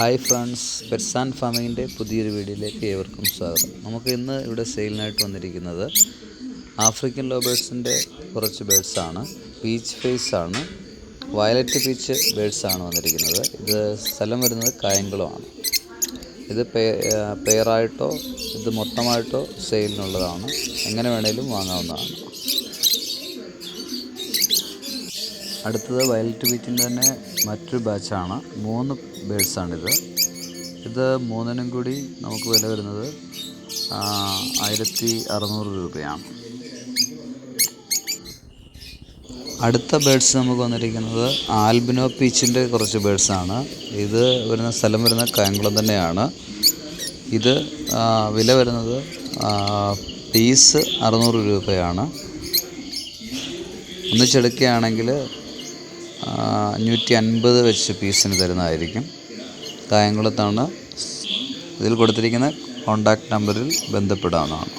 Hi friends, pets and ഫാമിങ്ങിൻ്റെ പുതിയൊരു വീഡിയോയിലേക്ക് ഏവർക്കും സ്വാഗതം. നമുക്ക് ഇന്ന് ഇവിടെ സെയിലിനായിട്ട് വന്നിരിക്കുന്നത് ആഫ്രിക്കൻ ലോ ബേഡ്സിൻ്റെ കുറച്ച് ബേഡ്സാണ്. പീച്ച് ഫേസ് ആണ്, വയലറ്റ് പീച്ച് ബേഡ്സാണ് വന്നിരിക്കുന്നത്. ഇത് സ്ഥലം വരുന്നത് കായംകുളമാണ്. ഇത് പെയറായിട്ടോ ഇത് മൊത്തമായിട്ടോ സെയിലിനുള്ളതാണ്. എങ്ങനെ വേണേലും വാങ്ങാവുന്നതാണ്. അടുത്തത് വയലറ്റ് പീച്ചിൻ്റെ തന്നെ മറ്റൊരു ബാച്ചാണ്. 3 ബേഡ്സാണിത്. ഇത് മൂന്നിനും കൂടി നമുക്ക് വില വരുന്നത് 1600 രൂപയാണ്. അടുത്ത ബേഡ്സ് നമുക്ക് വന്നിരിക്കുന്നത് ആൽബിനോ പീച്ചിൻ്റെ കുറച്ച് ബേഡ്സാണ്. ഇത് വരുന്ന സ്ഥലം വരുന്ന കായംകുളം തന്നെയാണ്. ഇത് വില വരുന്നത് പീസ് 600 രൂപയാണ്. ഒന്നിച്ചെടുക്കുകയാണെങ്കിൽ 550 വെച്ച് പീസിന് തരുന്നതായിരിക്കും. കായംകുളത്താണ്. ഇതിൽ കൊടുത്തിരിക്കുന്ന കോൺടാക്റ്റ് നമ്പറിൽ ബന്ധപ്പെടാവുന്നതാണ്.